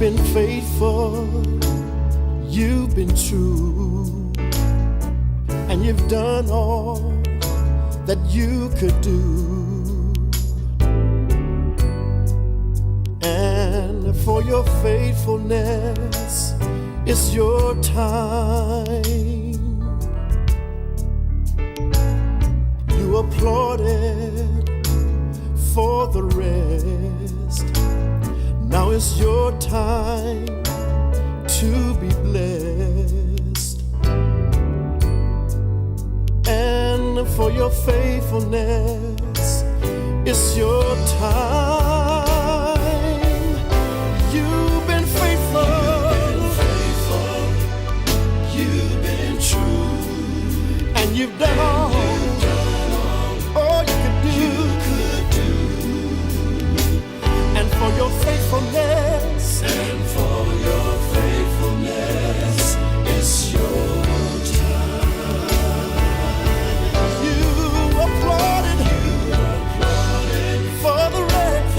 been faithful, you've been true, and you've done all that you could do. And for your faithfulness, it's your time. You applauded for the rest. Now it's your time to be blessed. And for your faithfulness, it's your time. You've been faithful, you've been true, and you've done all you could do. And for your faithfulness, it's your time. You applauded for the rest.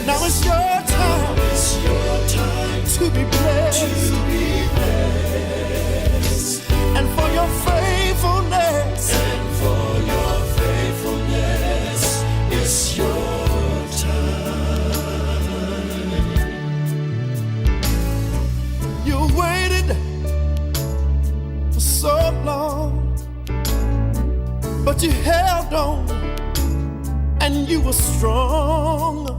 Now it's your time to be blessed. And for your faithfulness, it's your time. You waited for so long, but you held on and you were strong.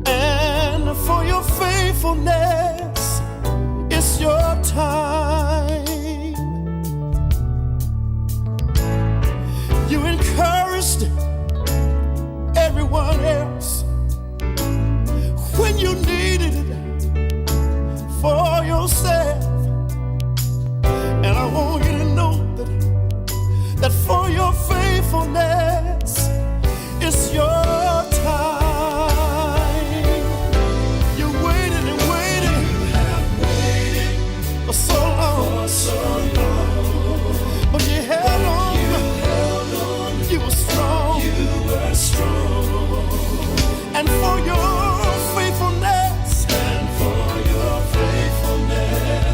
And for your faithfulness, it's your time. You encouraged everyone else when you needed it for yourself. And I want you to know that for your faithfulness, it's your time. You waited and waited. You have waited for so long, but you held on. You were strong. And for your faithfulness,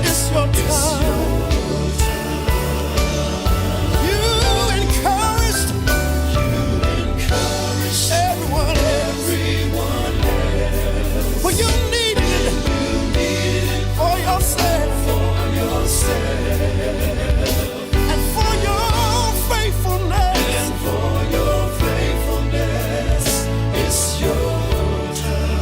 it's your time. You encouraged everyone else. Well, you needed it for yourself. And for your faithfulness, it's your time.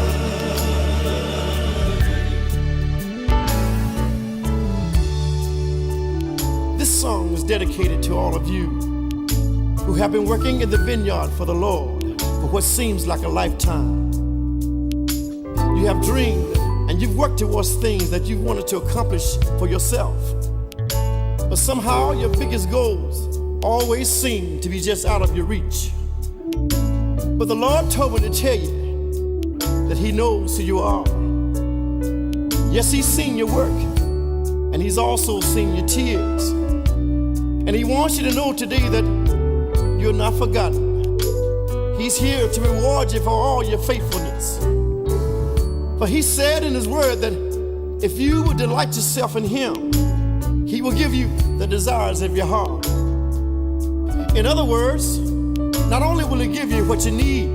This song is dedicated to all of you who have been working in the vineyard for the Lord for what seems like a lifetime. You have dreamed and you've worked towards things that you wanted to accomplish for yourself. But somehow your biggest goals always seem to be just out of your reach. But the Lord told me to tell you that He knows who you are. Yes, He's seen your work, and He's also seen your tears. And He wants you to know today that you're not forgotten. He's here to reward you for all your faithfulness. For He said in His word that if you would delight yourself in Him, He will give you the desires of your heart. In other words, not only will He give you what you need,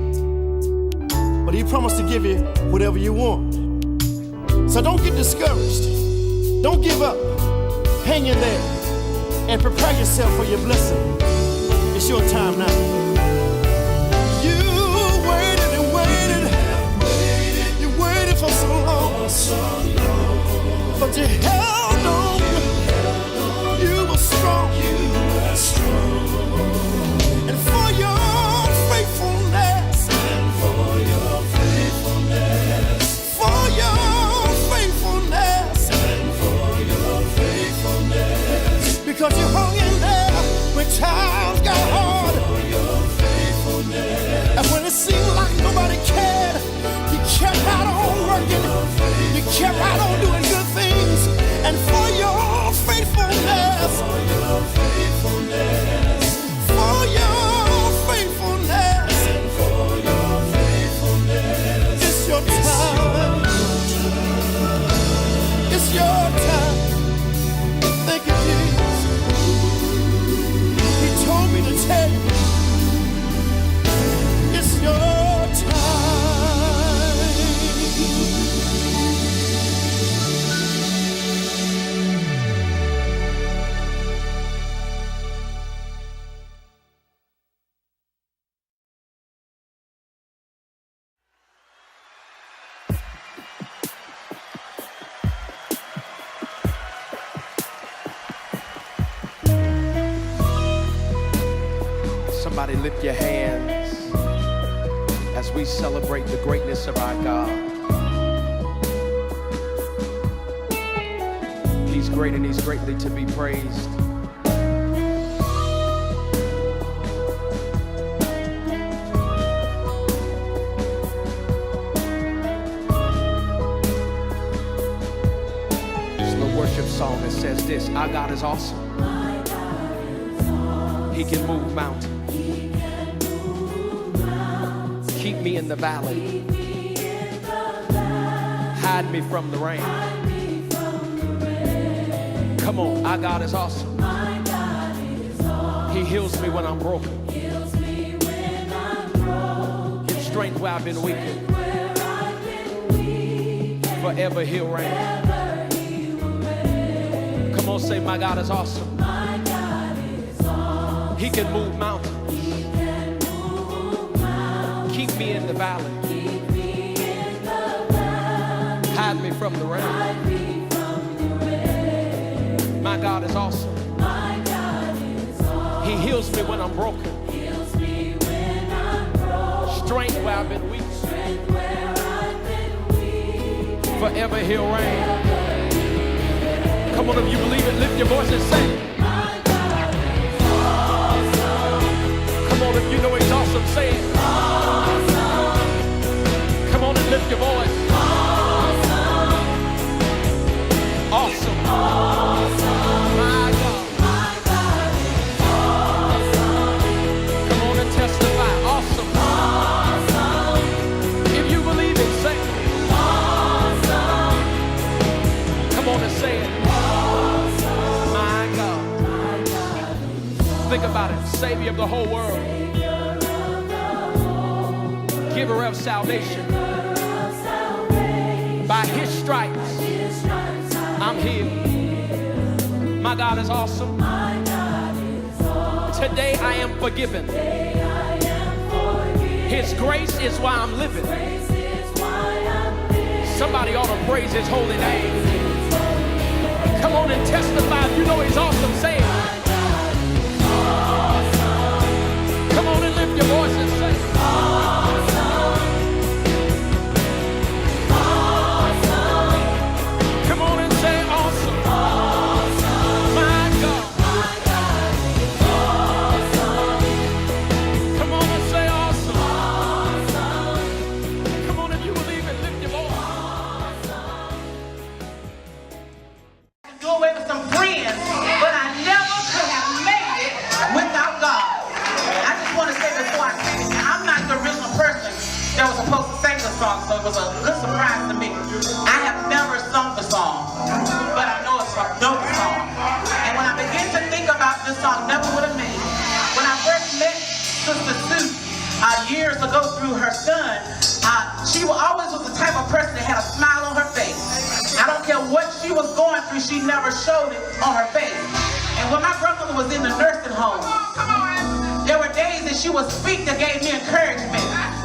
but He promised to give you whatever you want. So don't get discouraged. Don't give up. Hang in there and prepare yourself for your blessing. It's your time now. You waited and waited. You waited for so long, but you held on. You were strong. And for your faithfulness, because you hung in there when times got hard. And when it seemed like nobody cared, you kept right on working. You kept right on doing good things. And for your faithfulness, Somebody lift your hands as we celebrate the greatness of our God. He's great and he's greatly to be praised. This little worship song that says this: our God is awesome. He can move mountains. Keep me in the valley. Hide me from the rain. Come on, our God is awesome. He heals me when I'm broken. Gives strength where I've been weak. Forever he'll reign. Come on, say, my God is awesome. He can move mountains. Keep me in the valley. Hide me from the rain. My God is awesome. He heals me when I'm broken. Strength where I've been weak. Forever he'll reign. Come on, if you believe it, lift your voice and say, if you know he's awesome, say it. Awesome. Come on and lift your voice. Awesome. Awesome. Awesome. My God. My God is awesome. Come on and testify. Awesome. Awesome. If you believe it, say it. Awesome. Come on and say it. Awesome. My God. My God. Think about it. Savior of the whole world. Giver of salvation. By his stripes, I'm healed. My God is awesome. Today I am forgiven. His grace is why I'm living. Somebody ought to praise his holy name. Come on and testify. If you know he's awesome, say it. Come on and lift your voice and say it. So it was a good surprise to me. I have never sung the song, but I know the song. And when I began to think about this song, Never Would Have Made It, when I first met Sister Suitt years ago through her son, she always was the type of person that had a smile on her face. I don't care what she was going through, she never showed it on her face. And when my grandmother was in the nursing home, there were days that she would speak that gave me encouragement.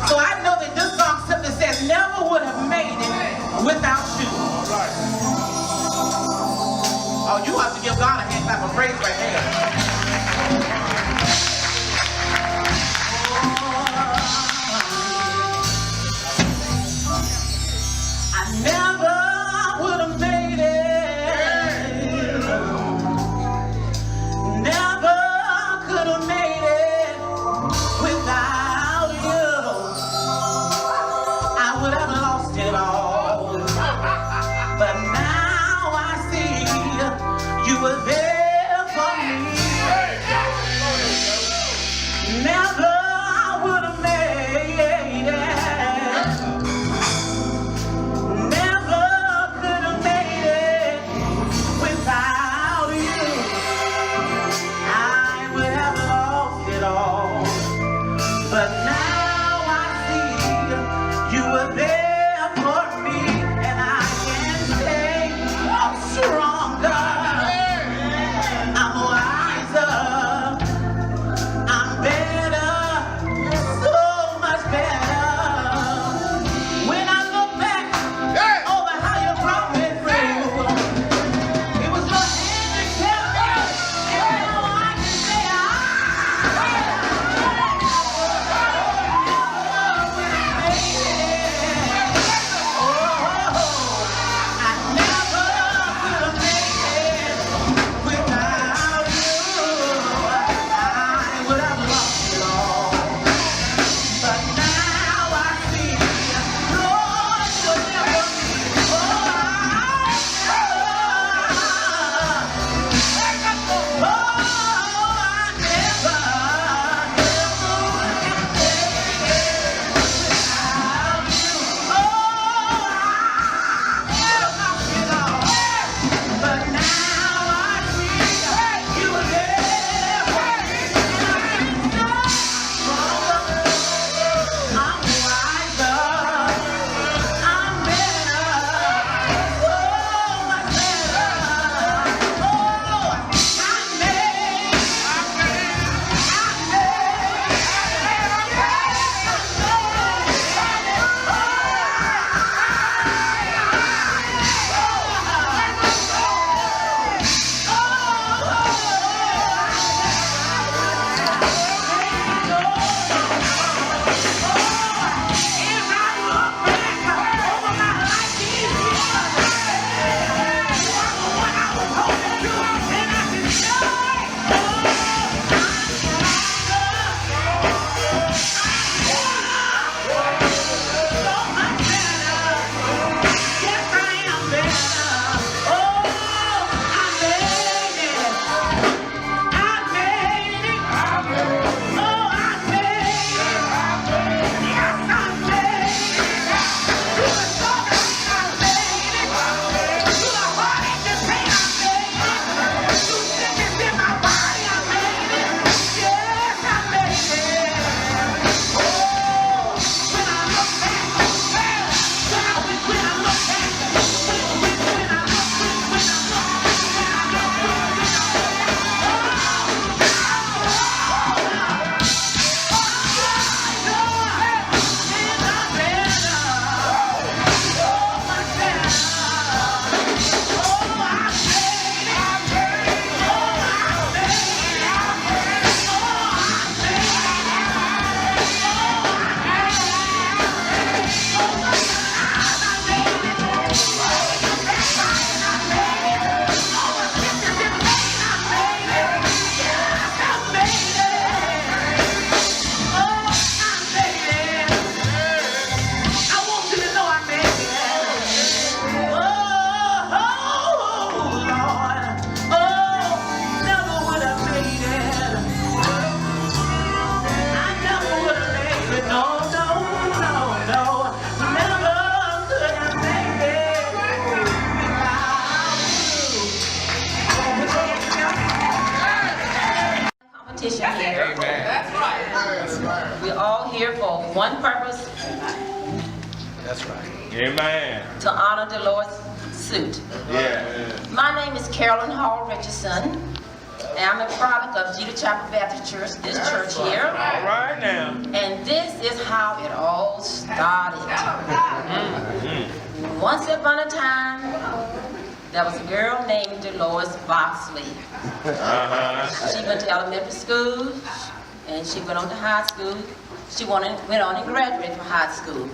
So I know that this song simply says, never would have made it without you. Oh, you have to give God a hand clap of praise right there. I never would have made it. Never could have made it without you. I would have lost it all. But now I see you were there for me. Never would have made it. Never could have made it without you. I would have lost it all. But now I see you were there for me, and I can say I'm stronger That's right. Amen. To honor Deloris Suitt. Yeah. My name is Carolyn Hall Richardson, and I'm a product of Jeter Chapel Baptist Church, this church here. All right now. And this is how it all started. Once upon a time, there was a girl named Deloris Boxley. She went to elementary school, and she went on to high school. She went on and graduated from high school.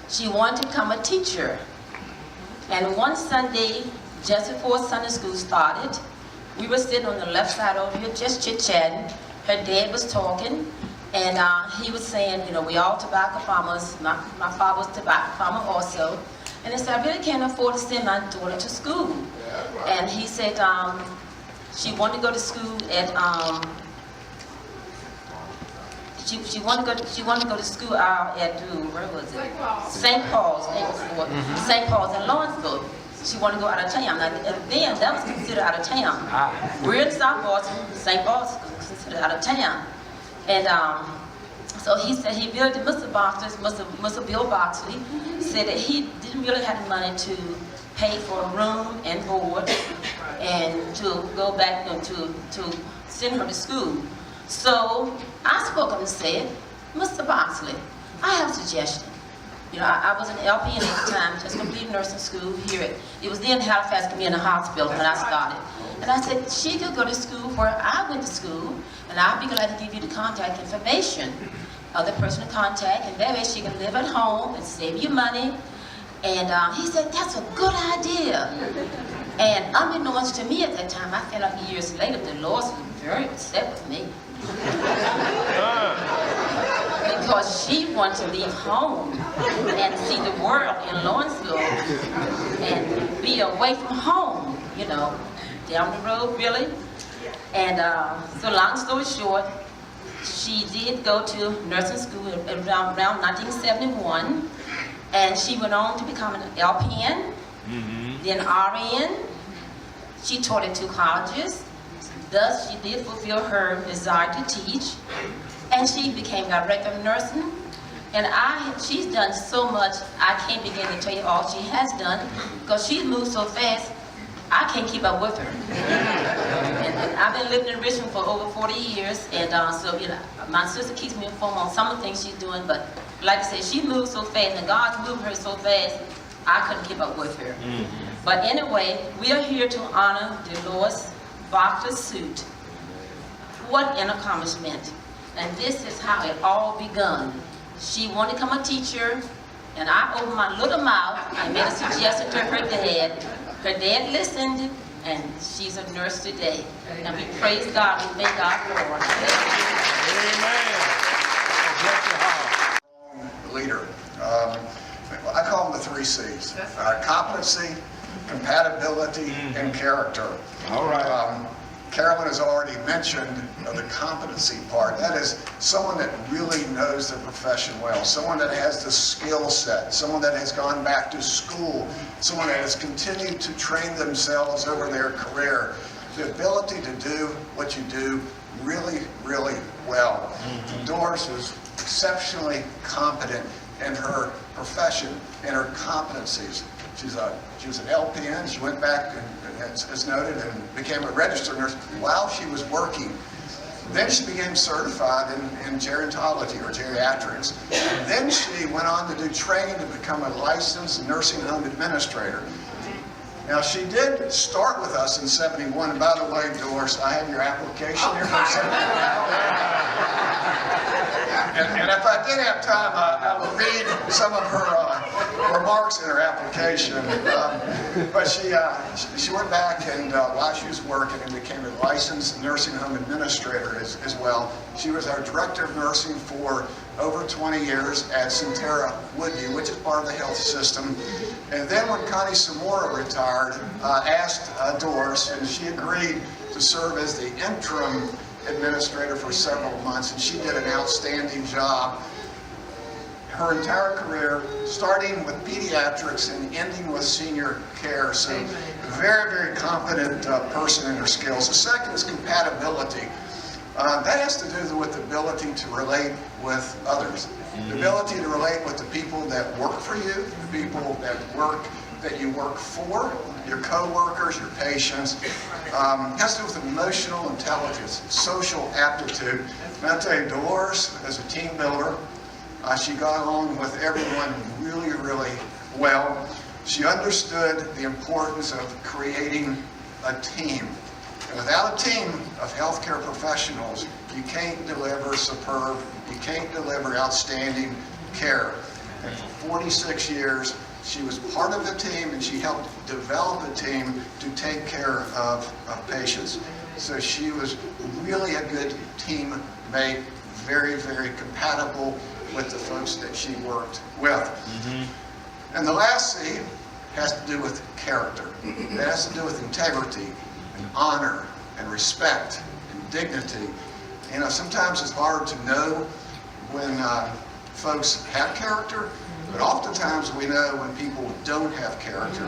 She wanted to become a teacher. And one Sunday, just before Sunday school started, we were sitting on the left side over here just chit-chatting. Her dad was talking, and he was saying, you know, we all tobacco farmers. My father was a tobacco farmer also. And he said, I really can't afford to send my daughter to school. And he said she wanted to go to school at she wanted to go to school at where was it? St. Paul's. St. Paul's in Lawrenceville. She wanted to go out of town. Now, then that was considered out of town. We're in South Boston. St. Paul's was considered out of town. And so he said he visited Mr. Bill Boxley, said that he didn't really have the money to pay for a room and board and to go back to send her to school. So I spoke up and said, Mr. Boxley, I have a suggestion. You know, I was an LPN at the time, just completed nursing school here. It was then Halifax Community Hospital when I started. And I said, she could go to school where I went to school, and I'd be glad to give you the contact information of the person to contact, and that way she can live at home and save you money. And he said, that's a good idea. And unbeknownst to me at that time, I found out years later, Deloris was very upset with me. Because she wanted to leave home and see the world in Lawrenceville and be away from home, you know, down the road really. And so long story short, she did go to nursing school around 1971, and she went on to become an LPN, then RN. She taught at 2 colleges. Thus, she did fulfill her desire to teach, and she became director of nursing. And she's done so much, I can't begin to tell you all she has done, because she's moved so fast, I can't keep up with her. And I've been living in Richmond for over 40 years, and so, you know, my sister keeps me informed on some of the things she's doing, but like I said, she moves so fast, and God's moved her so fast, I couldn't keep up with her. But anyway, we are here to honor Deloris Suitt. What an accomplishment. And this is how it all begun. She wanted to become a teacher, and I opened my little mouth. I made a suggestion to her dad. Her dad listened, and she's a nurse today. And we praise God, we thank God for her. Amen. Leader. I call them the 3 C's. Competency, compatibility, and character. All right. Carolyn has already mentioned the competency part. That is someone that really knows their profession well, someone that has the skill set, someone that has gone back to school, someone that has continued to train themselves over their career. The ability to do what you do really, really well. Doris is exceptionally competent in her profession and her competencies. She was an LPN. She went back, as noted, and became a registered nurse while she was working. Then she became certified in gerontology or geriatrics. And then she went on to do training to become a licensed nursing home administrator. Now, she did start with us in '71. And by the way, Doris, I have your application here for and if I did have time, I will read some of her remarks in her application. But she went back, and while she was working, and became a licensed nursing home administrator as well. She was our director of nursing for over 20 years at Centera Woodview, which is part of the health system. And then when Connie Samora retired, asked Doris, and she agreed to serve as the interim administrator for several months, and she did an outstanding job. Her entire career, starting with pediatrics and ending with senior care. So very, very competent person in her skills. The second is compatibility. That has to do with the ability to relate with others. The ability to relate with the people that work for you, the people that you work for, your co-workers, your patients. It has to do with emotional intelligence, social aptitude. And I'll tell you, Deloris, as a team builder, she got along with everyone really, really well. She understood the importance of creating a team. And without a team of healthcare professionals, you can't deliver superb, you can't deliver outstanding care. And for 46 years, she was part of the team, and she helped develop a team to take care of patients. So she was really a good teammate, very, very compatible with the folks that she worked with. And the last C has to do with character. It has to do with integrity and honor and respect and dignity. You know, sometimes it's hard to know when folks have character, but oftentimes we know when people don't have character.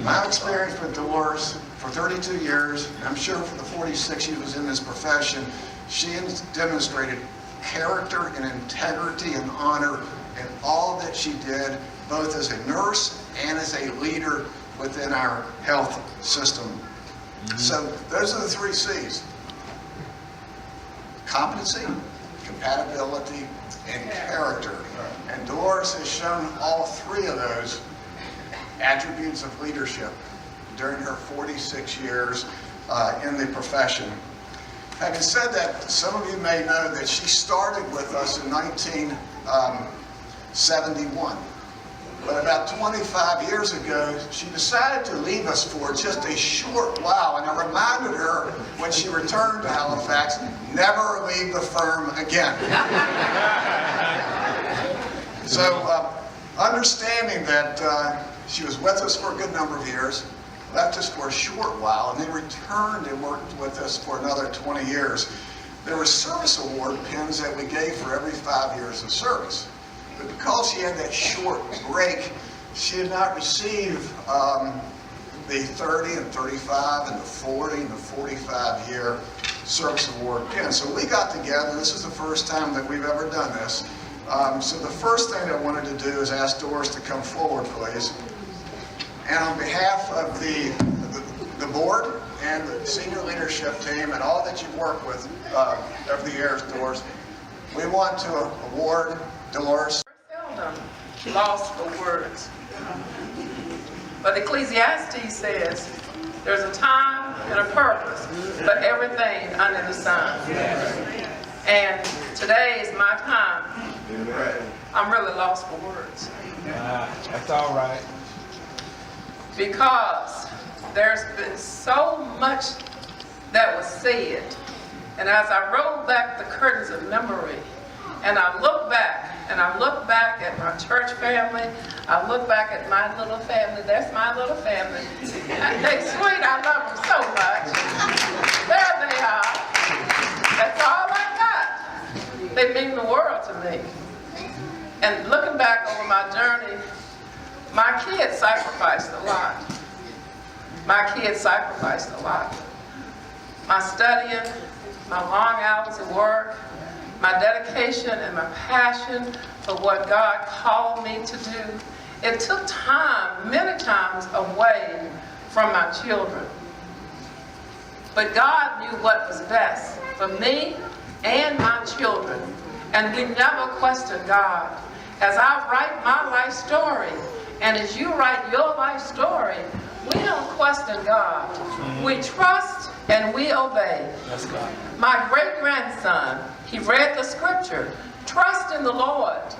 My experience with Deloris for 32 years, and I'm sure for the 46 she was in this profession, she demonstrated character and integrity and honor in all that she did, both as a nurse and as a leader within our health system. So those are the 3 C's. Competency, compatibility, and character. And Deloris has shown all 3 of those attributes of leadership during her 46 years in the profession. Having said that, some of you may know that she started with us in 1971. But about 25 years ago, she decided to leave us for just a short while. And I reminded her when she returned to Halifax, never leave the firm again. So understanding that she was with us for a good number of years, left us for a short while, and then returned and worked with us for another 20 years. There were service award pins that we gave for every 5 years of service. But because she had that short break, she did not receive the 30 and 35 and the 40 and the 45 year service award pin. So we got together. This is the first time that we've ever done this. So the first thing I wanted to do is ask Doris to come forward, please. And on behalf of the board and the senior leadership team and all that you've worked with over the years, Doris, we want to award Deloris. Seldom lost for words. But Ecclesiastes says there's a time and a purpose for everything under the sun. And today is my time. I'm really lost for words. That's all right. Because there's been so much that was said. And as I roll back the curtains of memory, and I look back at my church family, I look back at my little family. That's my little family. They sweet, I love them so much. There they are. That's all I got. They mean the world to me. And looking back over my journey, my kids sacrificed a lot. My kids sacrificed a lot. My studying, my long hours of work, my dedication and my passion for what God called me to do. It took time, many times, away from my children. But God knew what was best for me and my children. And we never questioned God. As I write my life story, and as you write your life story, we don't question God. We trust and we obey. That's God. My great-grandson, he read the scripture, trust in the Lord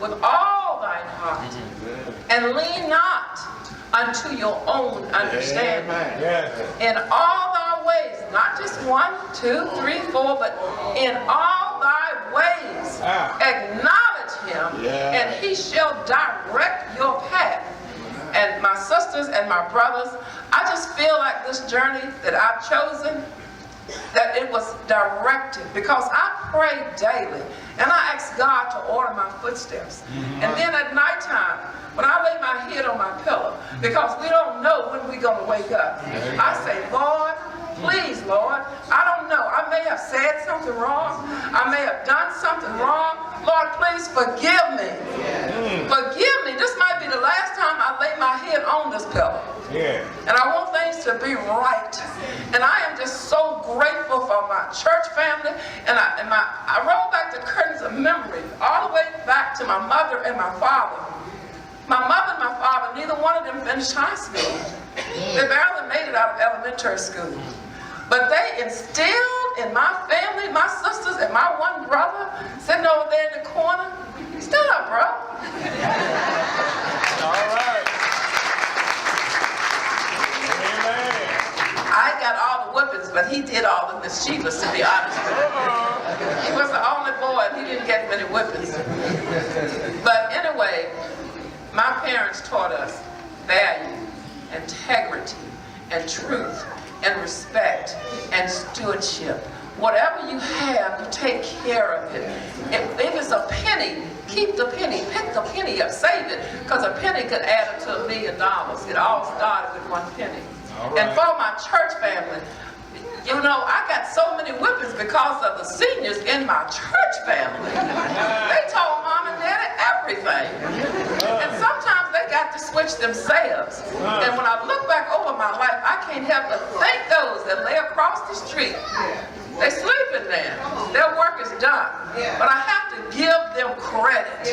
with all thine heart, and lean not unto your own understanding. In all thy ways, not just 1, 2, 3, 4, but in all thy ways, acknowledge him, and he shall direct your path. And my sisters and my brothers, I just feel like this journey that I've chosen, that it was directed, because I pray daily and I ask God to order my footsteps. And then at nighttime, when I lay my head on my pillow, because we don't know when we're going to wake up, I say, Lord, please, Lord, I don't know. I may have said something wrong. I may have done something wrong, Lord, please forgive me. Forgive me. This might be the last time I lay my head on this pillow. Yeah. And I want things to be right. And I am just so grateful for my church family. And I roll back the curtains of memory all the way back to my mother and my father. My mother and my father, neither one of them finished high school. They barely made it out of elementary school. But they instilled in my family, my sisters, and my one brother sitting over there in the corner. Stand up, bro. All right. Amen. I got all the whippings, but he did all the mischievous, to be honest with you. He was the only boy, and he didn't get many whippings. But anyway, my parents taught us value, integrity, and truth, and respect, and stewardship. Whatever you have, you take care of it. If it's a penny, keep the penny, pick the penny up, save it, because a penny could add up to $1 million. It all started with one penny. All right. And for my church family, you know, I got so many whippings because of the seniors in my church family. They told mom and daddy everything. And sometimes they got to switch themselves. And when I look back over my life, I can't help but thank those that lay across the street. They sleeping there. Their work is done. But I have to give them credit.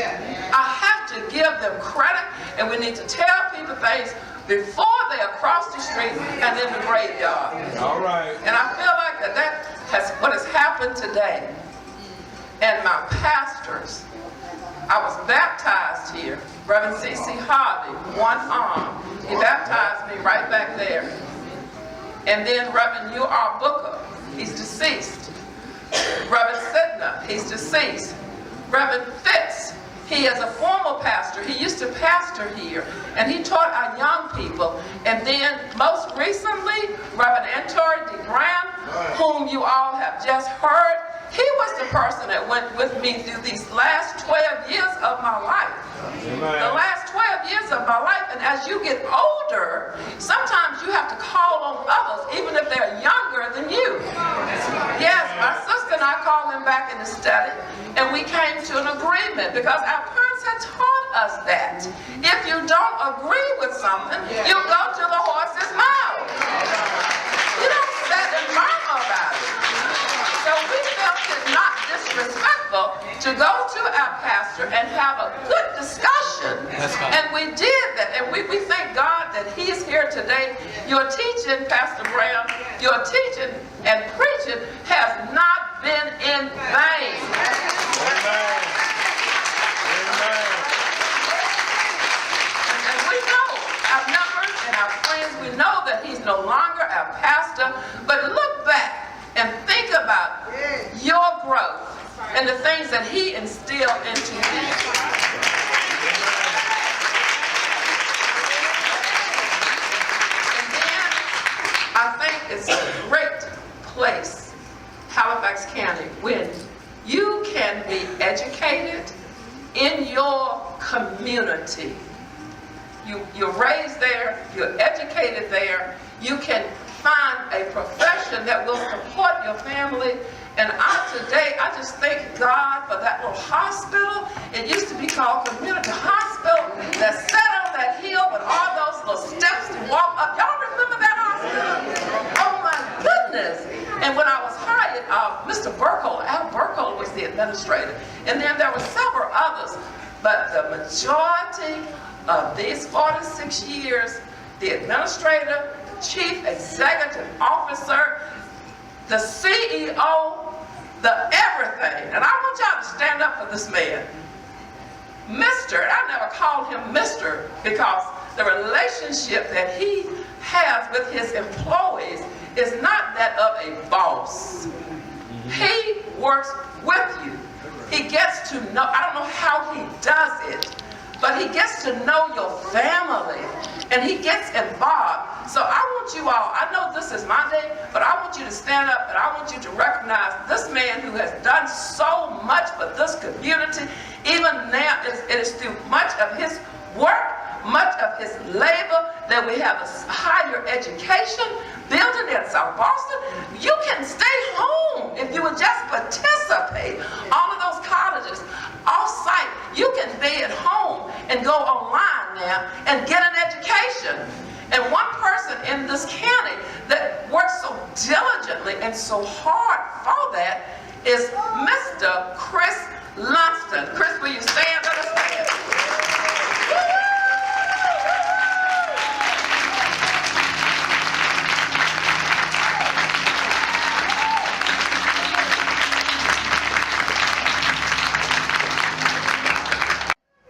I have to give them credit, and we need to tell people things before they are across the street and in the graveyard. All right. And I feel like that's what has happened today. And my pastors, I was baptized here. Reverend C.C. Harvey, one arm. He baptized me right back there. And then Reverend U.R. Booker, he's deceased. Reverend Sidner, he's deceased. Reverend Fitz, he is a former pastor. He used to pastor here, and he taught our young people. And then, most recently, Reverend Antori DeGram, whom you all have just heard, he was the person that went with me through these last 12 years of my life. Amen. The last 12 years of my life, and as you get older, sometimes you have to call on others, even if they're younger than you. Yes, my sister and I called them back in the study, and we came to an agreement because our parents had taught us that. If you don't agree with something, you go to the horse's mouth. You don't sit and murmur about it. So we felt it not disrespectful to go to our pastor and have a good discussion. And we did that. And we thank God that he's here today. Your teaching, Pastor Brown, your teaching and preaching has not been in vain. Amen. Amen. And we know our members and our friends, we know that he's no longer our pastor. But look back and think about your growth and the things that he instilled into you. And then I think it's a great place, Halifax County, when you can be educated in your community. You're raised there, you're educated there, you can find a profession that will support your family. And today, I just thank God for that little hospital. It used to be called Community Hospital that sat on that hill with all those little steps to walk up. Y'all remember that hospital? Oh my goodness. And when I was hired, Mr. Burkle, Al Burkle was the administrator. And then there were several others. But the majority of these 46 years, the administrator, chief executive officer, the CEO, the everything. And I want y'all to stand up for this man. Mr., and I never called him Mr. because the relationship that he has with his employees is not that of a boss. He works with you. He gets to know, I don't know how he does it, but he gets to know your family and he gets involved. So I want you all, I know this is my day, but I want you to stand up and I want you to recognize this man who has done so much for this community. Even now, it is through much of his work, much of his labor, that we have a higher education building in South Boston. You can stay home if you would just participate. All of those colleges, off-site. You can be at home and go online now and get an education. And one person in this county that works so diligently and so hard for that is Mr. Chris Lunston. Chris, will you stand? Let us stand.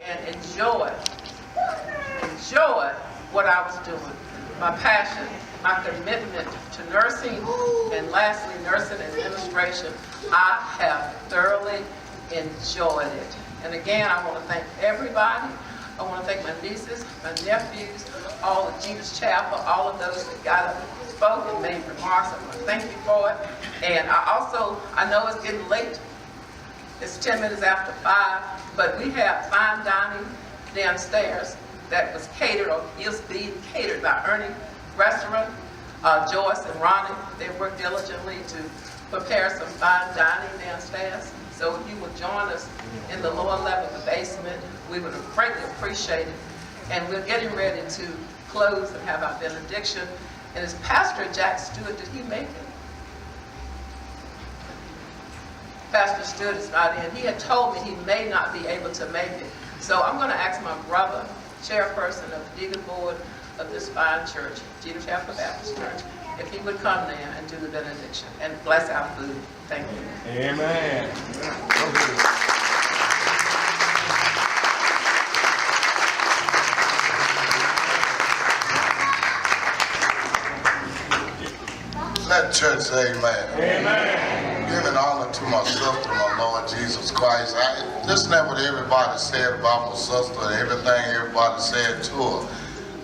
And enjoy what I was doing. My passion, my commitment to nursing, and lastly, nursing administration, I have thoroughly enjoyed it. And again, I want to thank everybody. I want to thank my nieces, my nephews, all of Jesus Chapel, all of those that got up and spoke and made remarks. I want to thank you for it. And I know it's getting late. It's 10 minutes after 5, but we have fine dining downstairs that was catered or is being catered by Ernie Restaurant. Joyce and Ronnie, they worked diligently to prepare some fine dining downstairs. So if you would join us in the lower level of the basement, we would greatly appreciate it. And we're getting ready to close and have our benediction. And as Pastor Jack Stewart, did he make it? Pastor Stewart is not in. He had told me he may not be able to make it. So I'm going to ask my brother, chairperson of the deacon board of this fine church, Jesus Chapel Baptist Church, if he would come there and do the benediction and bless our food. Thank you. Amen. Let church say amen. Amen. Giving honor to my sister, my Lord Jesus Christ. Listen to what everybody said about my sister and everything everybody said to her.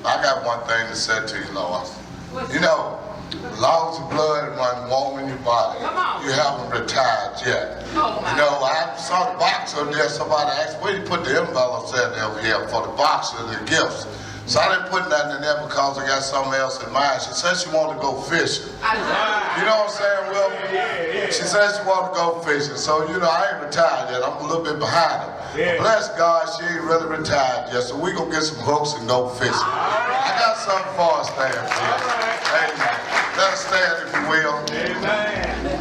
I got one thing to say to you, Lord. You know, as long as the blood runs warm in your body, you haven't retired yet. You know, I saw the box up there. Somebody asked, where you put the envelopes in over here for the box of the gifts? So I didn't put nothing in there because I got something else in mind. She said she wanted to go fishing. You know what I'm saying? Well, she said she wanted to go fishing. So, you know, I ain't retired yet. I'm a little bit behind her. But bless God, she ain't really retired yet. So we gonna get some hooks and go fishing. I got something for us there. Amen. Let us stand if you will. Amen.